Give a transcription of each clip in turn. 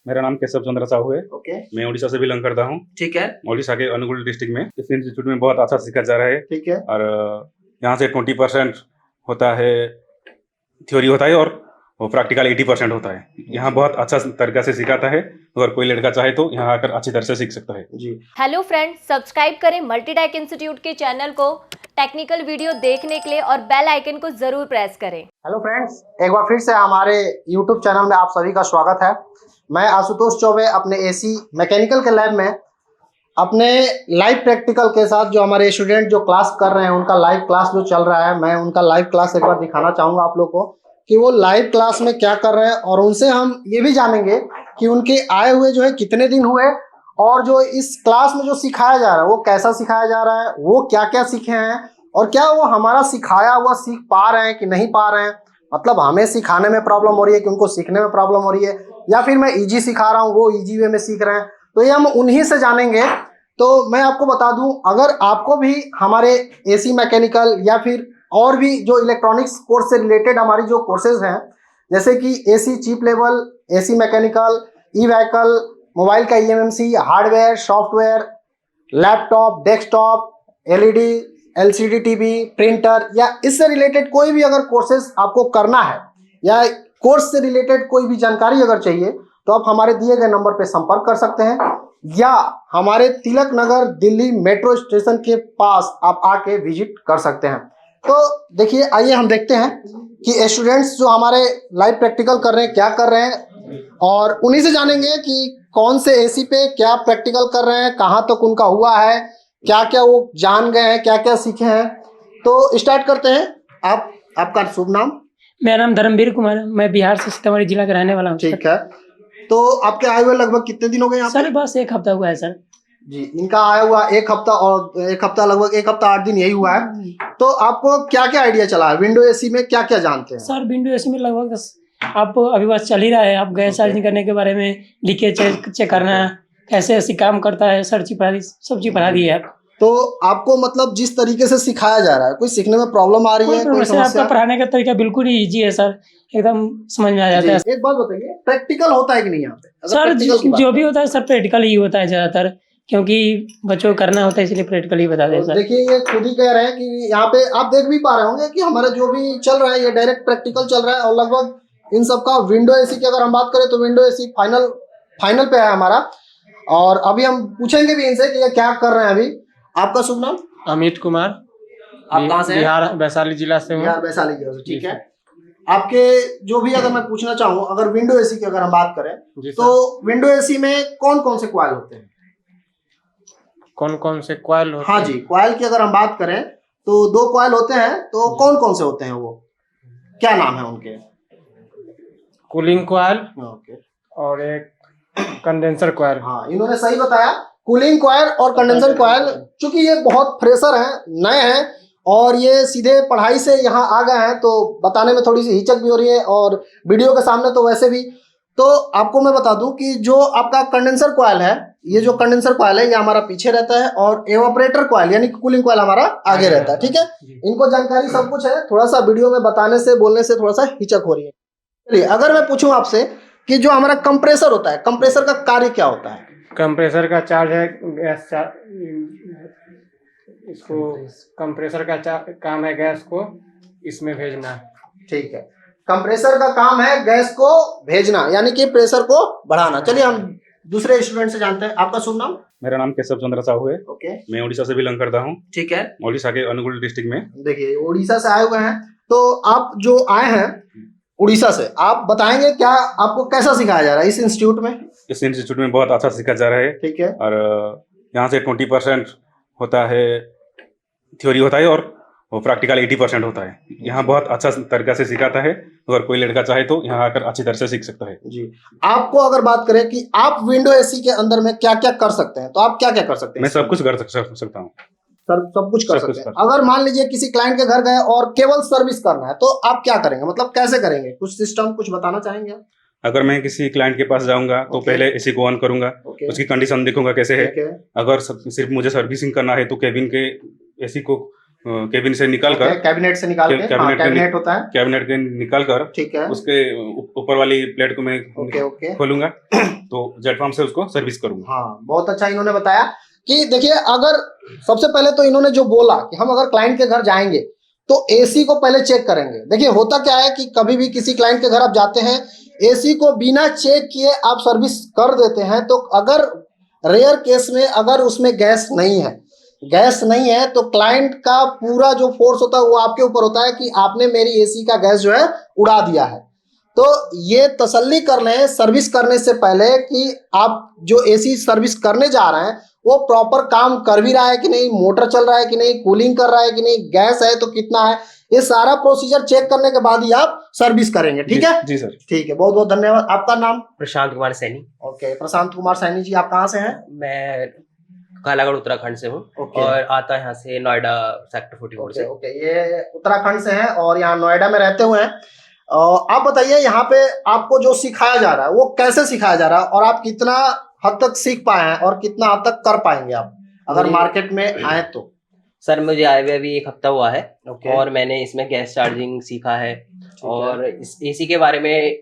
मेरा नाम केशव चंद्र साहू है। ओके। मैं उड़ीसा से बिलोंग करता हूँ। ठीक है। उड़ीसा के अनुगुल डिस्ट्रिक्ट में इस इंस्टीट्यूट में बहुत अच्छा सीखा जा रहा है। ठीक है। और यहाँ से 20% होता है थ्योरी होता है और वो प्रैक्टिकल 80% होता है। यहाँ बहुत अच्छा तरीका से सिखाता है। अगर कोई लड़का चाहे तो यहाँ आकर अच्छी तरह से सीख सकता है जी। हेलो फ्रेंड्स, सब्सक्राइब करें मल्टीटेक इंस्टीट्यूट के चैनल को टेक्निकल वीडियो देखने के लिए और बेल आइकन को जरूर प्रेस करें। हेलो फ्रेंड्स, एक बार फिर से हमारे यूट्यूब चैनल में आप सभी का स्वागत है। मैं आशुतोष चौबे अपने एसी मैकेनिकल के लैब में अपने लाइव प्रैक्टिकल के साथ जो हमारे स्टूडेंट जो क्लास कर रहे हैं उनका लाइव क्लास जो चल रहा है, मैं उनका लाइव क्लास एक बार दिखाना चाहूँगा आप लोग को कि वो लाइव क्लास में क्या कर रहे हैं। और उनसे हम ये भी जानेंगे कि उनके आए हुए जो है कितने दिन हुए और जो इस क्लास में जो सिखाया जा रहा है वो कैसा सिखाया जा रहा है, वो क्या क्या सीखे हैं और क्या वो हमारा सिखाया हुआ सीख पा रहे हैं कि नहीं पा रहे हैं। मतलब हमें सिखाने में प्रॉब्लम हो रही है कि उनको सीखने में प्रॉब्लम हो रही है, या फिर मैं इजी सिखा रहा हूँ वो इजी वे में सीख रहे हैं। तो ये हम उन्हीं से जानेंगे। तो मैं आपको बता दूं, अगर आपको भी हमारे एसी मैकेनिकल या फिर और भी जो इलेक्ट्रॉनिक्स कोर्स से रिलेटेड हमारी जो कोर्सेज हैं, जैसे कि AC chip level, AC mechanical, E vehicle, mobile का eMMC, hardware, software, laptop, desktop, LED, LCD TV, printer या इससे रिलेटेड कोई भी अगर कोर्सेज आपको करना है या कोर्स से रिलेटेड कोई भी जानकारी अगर चाहिए तो आप हमारे दिए गए नंबर पर संपर्क कर सकते हैं, या हमारे तिलक नगर दिल्ली मेट्रो स्टेशन के पास आप आके विजिट कर सकते हैं। तो देखिए, आइए हम देखते हैं कि स्टूडेंट्स जो हमारे लाइव प्रैक्टिकल कर रहे हैं क्या कर रहे हैं, और उन्हीं से जानेंगे कि कौन से एसी पे क्या प्रैक्टिकल कर रहे हैं, कहाँ तक उनका हुआ है, क्या क्या वो जान गए हैं, क्या क्या सीखे हैं। तो स्टार्ट करते हैं। आपका शुभ नाम? मेरा नाम धर्मवीर कुमार है। मैं बिहार से सीतामढ़ी जिला का रहने वाला हूँ। ठीक है। तो आपके आए हुए लगभग कितने दिन हो गए यहाँ पे? सर बस एक हफ्ता हुआ है सर जी। इनका आया हुआ एक हफ्ता, और एक हफ्ता लगभग 1 हफ्ता 8 दिन यही हुआ है। तो आपको क्या क्या आइडिया चला है विंडो एसी में, क्या क्या जानते हैं? सर विंडो एसी में लगभग आप अभी बस चल ही रहा है। आप गैस चार्जिंग करने के बारे में, लीकेज चेक करना, कैसे एसी काम करता है, सर सब चीज पढ़ा दी है आप। तो आपको मतलब जिस तरीके से सिखाया जा रहा है, कोई सीखने में प्रॉब्लम आ रही है, कोई समस्या? आपका पढ़ाने का तरीका बिल्कुल ही इजी है सर, एकदम समझ में आ जाता है। एक बात बताइए, प्रैक्टिकल होता है कि नहीं यहाँ पे? सर जो भी होता है सर प्रैक्टिकल ही होता है ज्यादातर, क्योंकि बच्चों को करना होता है इसलिए प्रैक्टिकल ही बता दें सर। देखिए, ये खुद ही कह रहे हैं कि यहाँ पे आप देख भी पा रहे होंगे कि हमारा जो भी चल रहा है ये डायरेक्ट प्रैक्टिकल चल रहा है। और लगभग इन सबका विंडो एसी की अगर हम बात करें तो विंडो एसी फाइनल पे है हमारा। और अभी हम पूछेंगे भी इनसे कि ये क्या कर रहे हैं अभी। आपका शुभ नाम? अमित कुमार। आप कहाँ से हैं? बिहार वैशाली जिला से हूँ। बिहार वैशाली जिला से। ठीक है। आपके जो भी अगर मैं पूछना चाहूँ, अगर विंडो एसी की अगर हम बात करें तो विंडो एसी में कौन कौन से कॉइल होते हैं? कौन कौन से कॉइल होते हैं? हाँ जी, कॉइल की अगर हम बात करें तो 2 कॉइल होते हैं। तो कौन कौन से होते हैं, वो क्या नाम है उनके? Cooling coil okay. और एक कंडेंसर कॉइल। हाँ, इन्होंने सही बताया, कूलिंग कॉइल और कंडेंसर कॉइल। चूंकि ये बहुत फ्रेशर हैं, नए हैं और ये सीधे पढ़ाई से यहाँ आ गए हैं, तो बताने में थोड़ी सी हिचक भी हो रही है और वीडियो के सामने तो वैसे भी। तो आपको मैं बता दूं कि जो आपका कंडेंसर कॉइल है, ये जो कंडेंसर कॉइल है ये हमारा पीछे रहता है और एवापोरेटर कॉइल यानी कूलिंग कॉइल हमारा आगे रहता है। ठीक है। इनको जानकारी सब कुछ है, थोड़ा सा वीडियो में बताने से, बोलने से थोड़ा सा हिचक हो रही है। चलिए, अगर मैं पूछूं आपसे कि जो हमारा कंप्रेसर होता है, कंप्रेसर का कार्य क्या होता है? कंप्रेसर का चार्ज है गैस इसको कंप्रेसर का काम है गैस को इसमें भेजना। ठीक है। कंप्रेसर का काम है गैस को भेजना, यानी कि प्रेशर को बढ़ाना। चलिए हम दूसरे स्टूडेंट से जानते हैं। आपका शुभ नाम? मेरा नाम केशव चंद्र साहू है। ओके। मैं उड़ीसा से बिलोंग करता हूँ। ठीक है। उड़ीसा के अनुगुल डिस्ट्रिक्ट में। देखिए, उड़ीसा से आए हुए हैं। तो आप जो आए हैं उड़ीसा से, आप बताएंगे क्या आपको कैसा सिखाया जा रहा है इस इंस्टीट्यूट में? इस इंस्टीट्यूट में बहुत अच्छा सीखा जा रहा है। ठीक है। और यहाँ से 20% होता है थ्योरी होता है और वो प्रैक्टिकल 80% होता है। यहाँ बहुत अच्छा तरीका से सिखाता है। अगर कोई लड़का चाहे तो यहाँ आकर अच्छी तरह से सीख सकता है जी। आपको अगर बात करें कि आप विंडो एसी के अंदर में क्या क्या कर सकते हैं, तो आप क्या क्या कर सकते हैं? मैं सब कुछ कर सकता हूँ सर, सब कुछ कर सकते हैं। अगर मान लीजिए किसी क्लाइंट के घर गए और केवल सर्विस करना है तो आप क्या करेंगे, मतलब कैसे करेंगे? कुछ सिस्टम कुछ बताना चाहेंगे आप? अगर मैं किसी क्लाइंट के पास जाऊंगा तो पहले एसी को ऑन करूंगा, उसकी कंडीशन देखूंगा कैसे है। अगर सिर्फ मुझे सर्विसिंग करना है तो केबिन के एसी को केबिन से निकाल कर कैबिनेट से निकाल के, कैबिनेट के कैबिनेट होता है, कैबिनेट के निकाल कर ठीक है, उसके ऊपर वाली प्लेट को मैं ओके खोलूंगा तो जेटफॉर्म से उसको सर्विस करूंगा। हाँ, बहुत अच्छा इन्होंने बताया कि देखिए, अगर सबसे पहले तो इन्होंने जो बोला कि हम अगर क्लाइंट के घर जाएंगे तो एसी को पहले चेक करेंगे। देखिए होता क्या है कि कभी भी किसी क्लाइंट के घर आप जाते हैं, एसी को बिना चेक किए आप सर्विस कर देते हैं, तो अगर रेयर केस में अगर उसमें गैस नहीं है तो क्लाइंट का पूरा जो फोर्स होता है वो आपके ऊपर होता है कि आपने मेरी एसी का गैस जो है उड़ा दिया है। तो ये तसल्ली कर लें सर्विस करने से पहले कि आप जो एसी सर्विस करने जा रहे हैं वो प्रॉपर काम कर भी रहा है कि नहीं, मोटर चल रहा है कि नहीं, कूलिंग कर रहा है कि नहीं, गैस है तो कितना है, ये सारा प्रोसीजर चेक करने के बाद ही आप सर्विस करेंगे। ठीक है जी सर। ठीक है, बहुत बहुत धन्यवाद। आपका नाम? प्रशांत कुमार सैनी। ओके, प्रशांत कुमार सैनी जी, आप कहाँ से हैं? मैं कालागढ़ उत्तराखंड से हूँ और आता यहाँ से नोएडा सेक्टर 44 से। ओके, ये उत्तराखंड से हैं और यहाँ नोएडा में रहते हुए हैं। आप बताइए यहाँ पे आपको जो सिखाया जा रहा है वो कैसे सिखाया जा रहा है और आप कितना हद तक सीख पाए हैं और कितना हद तक कर पाएंगे आप अगर मार्केट में आए तो? सर मुझे आए हुए अभी 1 हफ्ता हुआ है ओके। और मैंने इसमें गैस चार्जिंग सीखा है और इस एसी के बारे में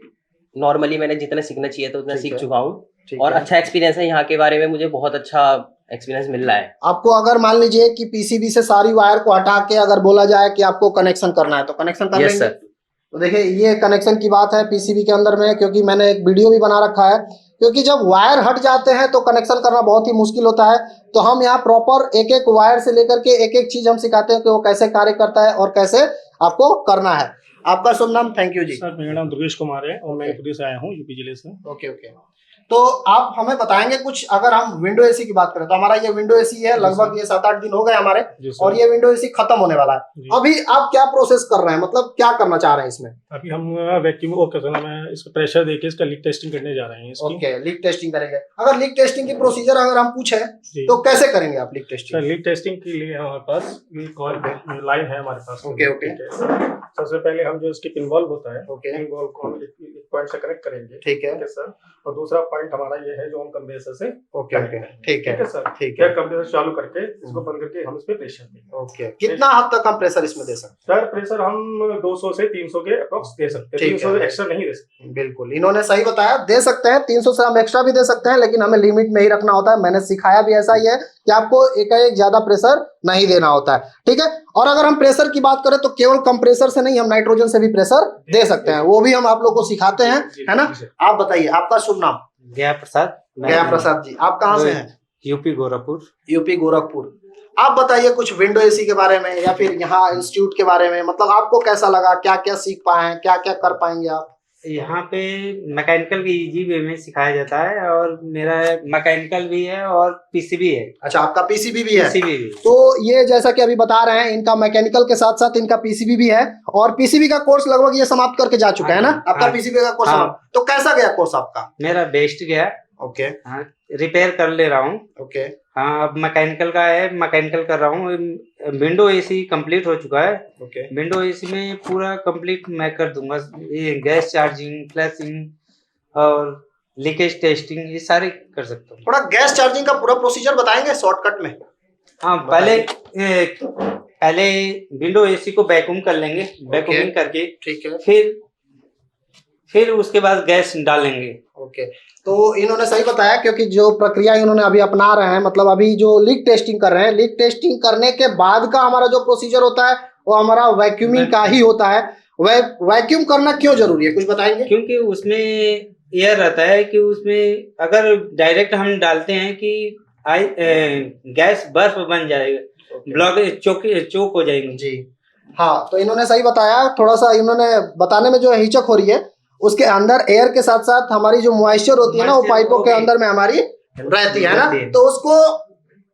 नॉर्मली मैंने जितना सीखना चाहिए था उतना ठीक सीख है। चुका हूँ और अच्छा एक्सपीरियंस है यहाँ के बारे में, मुझे बहुत अच्छा एक्सपीरियंस मिल रहा है। आपको अगर मान लीजिए कि पीसीबी से सारी वायर को हटा के अगर बोला जाए कि आपको कनेक्शन करना है तो कनेक्शन कर यस लेंगे? सर। तो देखिए ये कनेक्शन की बात है पीसीबी के अंदर में, क्योंकि मैंने एक वीडियो भी बना रखा है, क्योंकि जब वायर हट जाते हैं तो कनेक्शन करना बहुत ही मुश्किल होता है। तो हम यहाँ प्रॉपर एक एक वायर से लेकर के एक एक चीज हम सिखाते हैं कि वो कैसे कार्य करता है और कैसे आपको करना है। आपका शुभ नाम? Thank you ji. सर मेरा नाम दुर्गेश कुमार है और मैं यूपी से आया हूँ, यूपी जिले से। ओके ओके, तो आप हमें बताएंगे कुछ, अगर हम विंडो एसी की बात करें तो हमारा ये विंडो एसी है, लगभग ये 7-8 दिन हो गए हमारे और ये विंडो एसी खत्म होने वाला है। अभी आप क्या प्रोसेस कर रहे हैं, मतलब क्या करना चाह रहे हैं इसमें? अभी हम वैक्यूम मैं इसका प्रेशर देके इसका लीक टेस्टिंग करने जा रहे हैं इसकी। ओके, लीक टेस्टिंग करेंगे। अगर लीक टेस्टिंग की प्रोसीजर अगर हम पूछे तो कैसे करेंगे आप leak testing? Sir leak testing के लिए हमारे पास लाइन है हमारे पास। ओके ओके, सबसे पहले हम जो इसकी पिनवॉल्व होता है, ओके, पिनवॉल्व को हम एक पॉइंट से कनेक्ट करेंगे। ठीक है सर। और दूसरा पॉइंट हमारा ये है जो हम कंप्रेसर से ओके ओके, ठीक है सर। ठीक है, कंप्रेसर चालू करके इसको बंद करके हम इस पे प्रेशर देंगे। ओके, कितना हद तक हम प्रेशर इसमें दे सकते सर प्रेशर हम 200 से 300 के अप्रोक्स दे सकते हैं, 300 से एक्स्ट्रा नहीं दे सकते। हैं? बिल्कुल, इन्होंने सही बताया, दे सकते हैं 300 से हम एक्स्ट्रा भी दे सकते हैं, लेकिन हमें लिमिट में ही रखना होता है। मैंने सिखाया भी ऐसा ही है कि आपको एकाएक ज्यादा प्रेशर नहीं देना होता है। ठीक है, और अगर हम प्रेशर की बात करें तो केवल कंप्रेसर से नहीं, हम नाइट्रोजन से भी प्रेशर दे सकते हैं, वो भी हम आप लोग को सिखाते हैं, है ना? आप बताइए, आपका शुभ नाम? गया प्रसाद। गया प्रसाद जी, आप कहाँ से हैं? यूपी गोरखपुर। यूपी गोरखपुर। आप बताइए कुछ विंडो एसी के बारे में या फिर यहाँ इंस्टीट्यूट के बारे में, मतलब आपको कैसा लगा, क्या क्या सीख पाए हैं, क्या क्या कर पाएंगे आप? यहाँ पे मैकेनिकल भी इजी वे में सिखाया जाता है और मेरा मैकेनिकल भी है और पीसीबी है। अच्छा, आपका पीसीबी भी है? पीसीबी भी। तो ये जैसा कि अभी बता रहे हैं, इनका मैकेनिकल के साथ साथ इनका पीसीबी भी है और पीसीबी का कोर्स लगभग ये समाप्त करके जा चुका है ना आपका? हाँ, पीसीबी का कोर्स हाँ। समाप्त। तो कैसा गया कोर्स आपका? मेरा बेस्ट गया। ओके हाँ, रिपेयर कर ले रहा हूँ। ओके, हाँ, अब मैकेनिकल का है, मैकेनिकल कर रहा हूँ। विंडो एसी कंप्लीट हो चुका है। ओके, विंडो एसी में पूरा कंप्लीट मैं कर दूंगा। ये गैस चार्जिंग, फ्लैशिंग और लीकेज टेस्टिंग ये सारे कर सकता हूँ। थोड़ा गैस चार्जिंग का पूरा प्रोसीजर बताएंगे शॉर्टकट में? हाँ, पहले विंडो एसी को वैक्यूम कर लेंगे, वैक्यूमिंग करके ठीक है, फिर उसके बाद गैस डालेंगे। ओके। तो इन्होंने सही बताया, क्योंकि जो प्रक्रिया इन्होंने अभी अपना रहे हैं, मतलब अभी जो लीक टेस्टिंग कर रहे हैं, लीक टेस्टिंग करने के बाद का हमारा जो प्रोसीजर होता है वो हमारा वैक्यूमिंग का ही होता है। वैक्यूम करना क्यों जरूरी है, कुछ बताएंगे? क्योंकि उसमें एयर रहता है कि उसमें अगर डायरेक्ट हम डालते हैं कि गैस बर्फ बन जाएगा, ब्लॉक चोक हो जाएंगे। जी हाँ, तो इन्होंने सही बताया। थोड़ा सा इन्होंने बताने में जो हिचक हो रही है, उसके अंदर एयर के साथ साथ हमारी जो मॉइस्चर होती है ना, वो पाइपों के अंदर में हमारी रहती है ना, तो उसको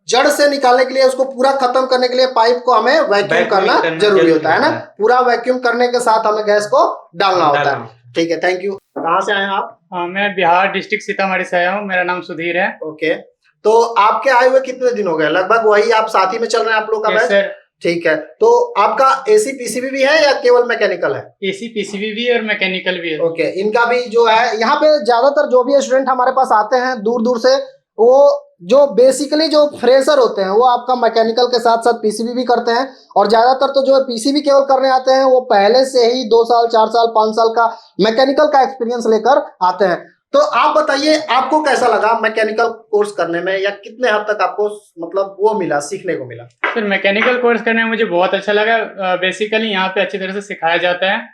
जड़ से निकालने के लिए, उसको पूरा खत्म करने के लिए पाइप को हमें वैक्यूम करना जरूरी होता है ना। पूरा वैक्यूम करने के साथ हमें गैस को डालना होता है। ठीक है, थैंक यू। कहाँ से आए हैं आप? मैं बिहार डिस्ट्रिक्ट सीतामढ़ी से आया हूँ, मेरा नाम सुधीर है। ओके, तो आपके आए हुए कितने दिन हो गए? लगभग वही आप साथी में चल रहे हैं आप लोग का बैच? सर, ठीक है, तो आपका एसी पीसीबी भी है या केवल मैकेनिकल है? एसी पीसीबी भी है और मैकेनिकल भी है। ओके, इनका भी जो है, यहाँ पे ज्यादातर जो भी स्टूडेंट हमारे पास आते हैं दूर दूर से, वो जो बेसिकली जो फ्रेशर होते हैं वो आपका मैकेनिकल के साथ साथ पीसीबी भी करते हैं, और ज्यादातर तो जो पीसीबी केवल करने आते हैं वो पहले से ही 2 साल 4 साल 5 साल का मैकेनिकल का एक्सपीरियंस लेकर आते हैं। तो आप बताइए आपको कैसा लगा मैकेनिकल कोर्स करने में, या कितने हद तक आपको मतलब वो मिला, सीखने को मिला? सर मैकेनिकल कोर्स करने में मुझे बहुत अच्छा लगा। बेसिकली यहाँ पे अच्छी तरह से सिखाया जाता है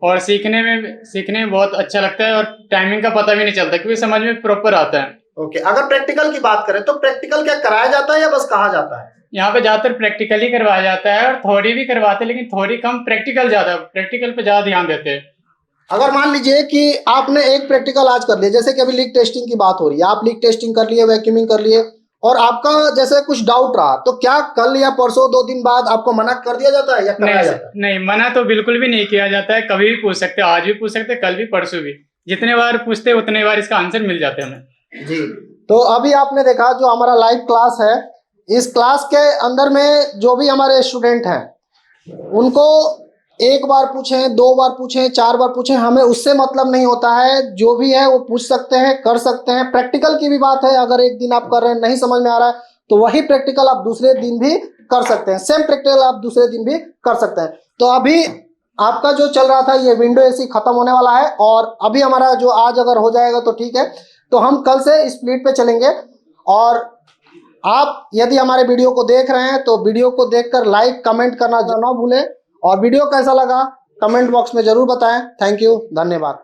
और सीखने में बहुत अच्छा लगता है, और टाइमिंग का पता भी नहीं चलता क्योंकि समझ में प्रॉपर आता है। ओके, अगर प्रैक्टिकल की बात करें तो प्रैक्टिकल क्या कराया जाता है या बस कहा जाता है? यहाँ पे ज्यादातर प्रैक्टिकल ही करवाया जाता है और थ्योरी भी करवाते हैं, लेकिन थ्योरी कम, प्रैक्टिकल ज्यादा, प्रैक्टिकल पे ज्यादा ध्यान देते हैं। अगर मान लीजिए कि आपने एक प्रैक्टिकल आज कर लिया, जैसे कि अभी लीक टेस्टिंग की बात हो रही है, आप लीक टेस्टिंग कर लिए, वैक्यूमिंग कर लिए, और आपका जैसे कुछ डाउट रहा, तो क्या कल या परसों 2 दिन बाद आपको मना कर दिया जाता है या कराया जाता है? नहीं, मना तो बिल्कुल भी नहीं किया जाता है। कभी भी पूछ सकते हो, आज भी पूछ सकते हैं, कल भी, परसों भी, जितने बार पूछते हैं उतने बार इसका आंसर मिल जाते हैं हमें। जी, तो अभी आपने देखा जो हमारा लाइव क्लास है, इस क्लास के अंदर में जो भी हमारे स्टूडेंट हैं उनको 1 बार पूछें, 2 बार पूछें, 4 बार पूछें, हमें उससे मतलब नहीं होता है। जो भी है वो पूछ सकते हैं, कर सकते हैं। प्रैक्टिकल की भी बात है, अगर एक दिन आप कर रहे हैं नहीं समझ में आ रहा है तो वही प्रैक्टिकल आप दूसरे दिन भी कर सकते हैं, सेम प्रैक्टिकल आप दूसरे दिन भी कर सकते हैं। तो अभी आपका जो चल रहा था ये विंडो एसी खत्म होने वाला है, और अभी हमारा जो आज अगर हो जाएगा तो ठीक है, तो हम कल से स्प्लिट पे चलेंगे। और आप यदि हमारे वीडियो को देख रहे हैं तो वीडियो को देखकर लाइक कमेंट करना ना भूलें, और वीडियो कैसा लगा कमेंट बॉक्स में जरूर बताएं। थैंक यू, धन्यवाद।